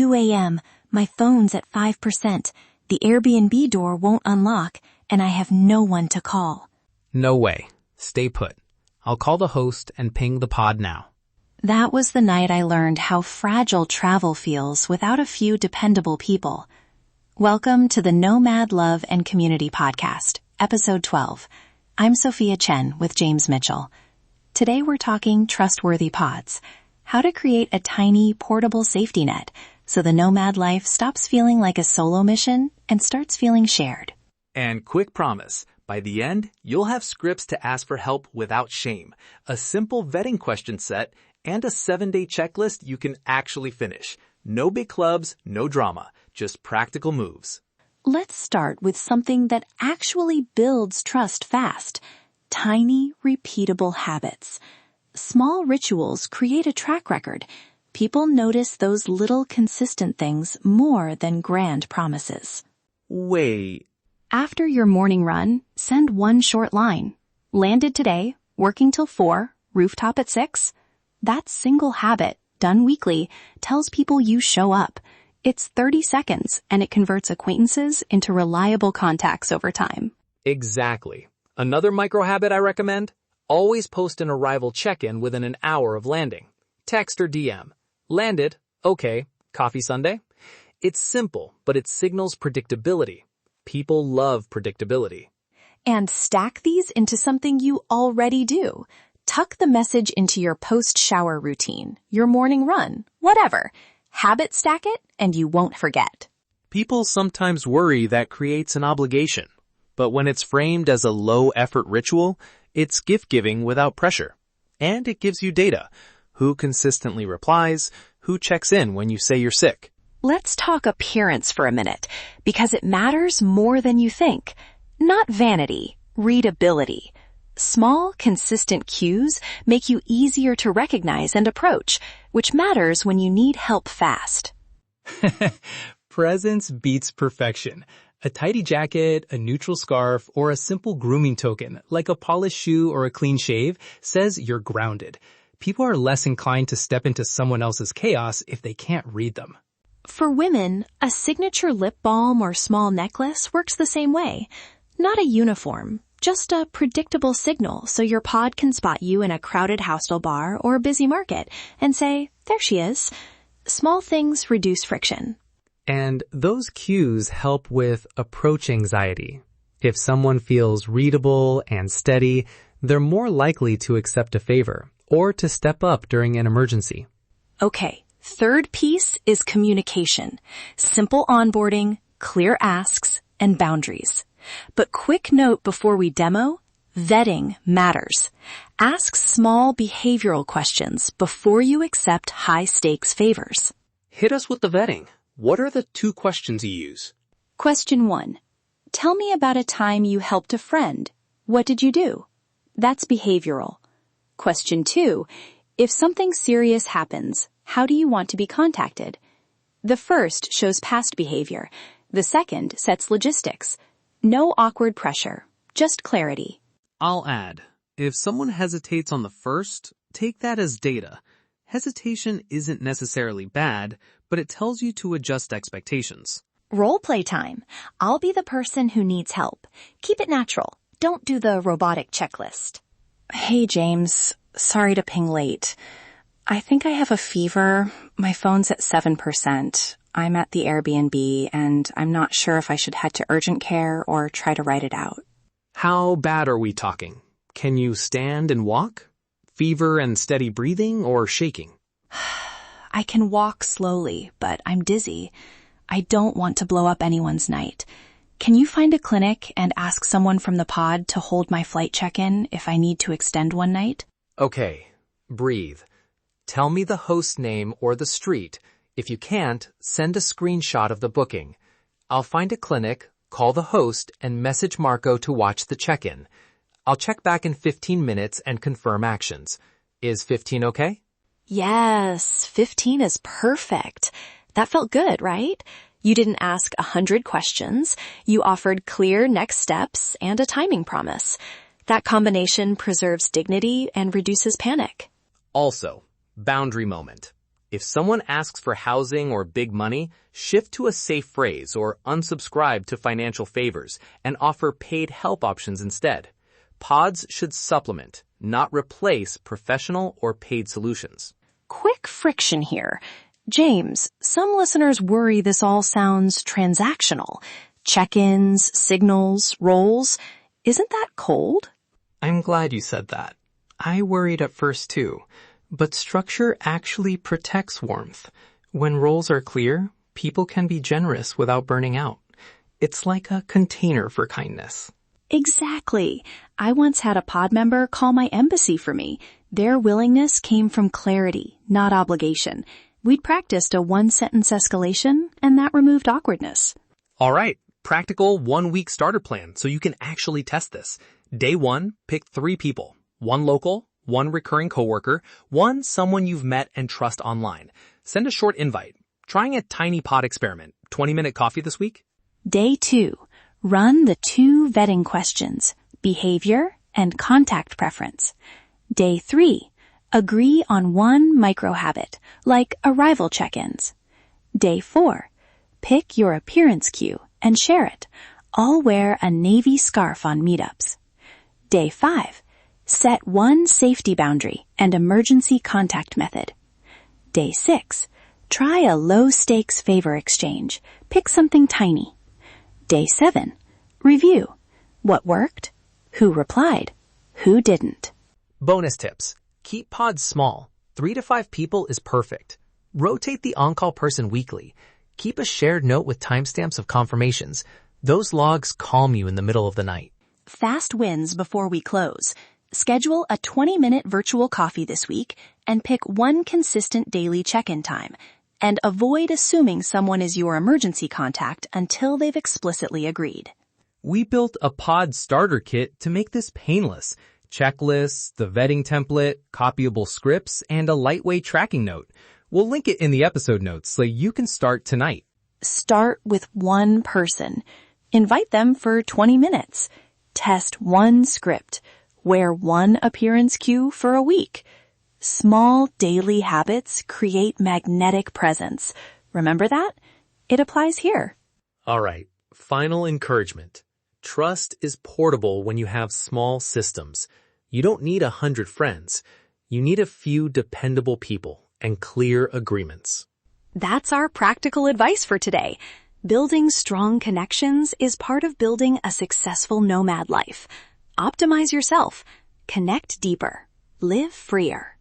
2 a.m., my phone's at 5%, the Airbnb door won't unlock, and I have no one to call. No way. Stay put. I'll call the host and ping the pod now. That was the night I learned how fragile travel feels without a few dependable people. Welcome to the Nomad Love and Community Podcast, Episode 12. I'm Sophia Chen with James Mitchell. Today we're talking Trustworthy Pods, how to create a tiny, portable safety net so the nomad life stops feeling like a solo mission and starts feeling shared. And quick promise, by the end, you'll have scripts to ask for help without shame, a simple vetting question set, and a 7-day checklist you can actually finish. No big clubs, no drama, just practical moves. Let's start with something that actually builds trust fast. Tiny, repeatable habits. Small rituals create a track record. People notice those little consistent things more than grand promises. Wait. After your morning run, send one short line. Landed today, working till 4, rooftop at 6. That single habit, done weekly, tells people you show up. It's 30 seconds, and it converts acquaintances into reliable contacts over time. Exactly. Another micro habit I recommend? Always post an arrival check-in within an hour of landing. Text or DM. Landed. Okay. Coffee Sunday? It's simple, but it signals predictability. People love predictability. And stack these into something you already do. Tuck the message into your post-shower routine, your morning run, whatever. Habit stack it, and you won't forget. People sometimes worry that creates an obligation, but when it's framed as a low-effort ritual, it's gift-giving without pressure. And it gives you data. Who consistently replies, who checks in when you say you're sick. Let's talk appearance for a minute, because it matters more than you think. Not vanity, readability. Small, consistent cues make you easier to recognize and approach, which matters when you need help fast. Presence beats perfection. A tidy jacket, a neutral scarf, or a simple grooming token, like a polished shoe or a clean shave, says you're grounded. People are less inclined to step into someone else's chaos if they can't read them. For women, a signature lip balm or small necklace works the same way. Not a uniform, just a predictable signal so your pod can spot you in a crowded hostel bar or a busy market and say, there she is. Small things reduce friction. And those cues help with approach anxiety. If someone feels readable and steady, they're more likely to accept a favor or to step up during an emergency. Okay, third piece is communication. Simple onboarding, clear asks, and boundaries. But quick note before we demo, vetting matters. Ask small behavioral questions before you accept high-stakes favors. Hit us with the vetting. What are the 2 questions you use? Question 1. Tell me about a time you helped a friend. What did you do? That's behavioral. Question 2. If something serious happens, how do you want to be contacted? The first shows past behavior. The second sets logistics. No awkward pressure, just clarity. I'll add, if someone hesitates on the first, take that as data. Hesitation isn't necessarily bad, but it tells you to adjust expectations. Role play time. I'll be the person who needs help. Keep it natural. Don't do the robotic checklist. Hey, James. Sorry to ping late. I think I have a fever. My phone's at 7%. I'm at the Airbnb, and I'm not sure if I should head to urgent care or try to write it out. How bad are we talking? Can you stand and walk? Fever and steady breathing or shaking? I can walk slowly, but I'm dizzy. I don't want to blow up anyone's night. Can you find a clinic and ask someone from the pod to hold my flight check-in if I need to extend one night? Okay, breathe. Tell me the host name or the street. If you can't, send a screenshot of the booking. I'll find a clinic, call the host, and message Marco to watch the check-in. I'll check back in 15 minutes and confirm actions. Is 15 okay? Yes, 15 is perfect. That felt good, right? You didn't ask 100 questions. You offered clear next steps and a timing promise. That combination preserves dignity and reduces panic. Also, boundary moment. If someone asks for housing or big money, shift to a safe phrase or unsubscribe to financial favors and offer paid help options instead. Pods should supplement, not replace professional or paid solutions. Quick friction here. James, some listeners worry this all sounds transactional. Check-ins, signals, roles. Isn't that cold? I'm glad you said that. I worried at first too, but structure actually protects warmth. When roles are clear, people can be generous without burning out. It's like a container for kindness. Exactly. I once had a pod member call my embassy for me. Their willingness came from clarity, not obligation. We'd practiced a one-sentence escalation, and that removed awkwardness. All right, practical 1-week starter plan so you can actually test this. Day 1, pick 3 people. 1 local, 1 recurring coworker, 1 someone you've met and trust online. Send a short invite. Trying a tiny pod experiment. 20-minute coffee this week? Day 2. Run the 2 vetting questions, behavior and contact preference. Day 3. Agree on 1 micro-habit, like arrival check-ins. Day 4. Pick your appearance cue and share it. I'll wear a navy scarf on meetups. Day 5. Set 1 safety boundary and emergency contact method. Day 6. Try a low-stakes favor exchange. Pick something tiny. Day 7. Review. What worked? Who replied? Who didn't? Bonus tips. Keep pods small. 3 to 5 people is perfect. Rotate the on-call person weekly. Keep a shared note with timestamps of confirmations. Those logs calm you in the middle of the night. Fast wins before we close. Schedule a 20-minute virtual coffee this week and pick 1 consistent daily check-in time. And avoid assuming someone is your emergency contact until they've explicitly agreed. We built a pod starter kit to make this painless. Checklists, the vetting template, copyable scripts, and a lightweight tracking note. We'll link it in the episode notes so you can start tonight. Start with 1 person. Invite them for 20 minutes. Test 1 script. Wear 1 appearance cue for a week. Small daily habits create magnetic presence. Remember that? It applies here. All right. Final encouragement. Trust is portable when you have small systems. You don't need 100 friends. You need a few dependable people and clear agreements. That's our practical advice for today. Building strong connections is part of building a successful nomad life. Optimize yourself. Connect deeper. Live freer.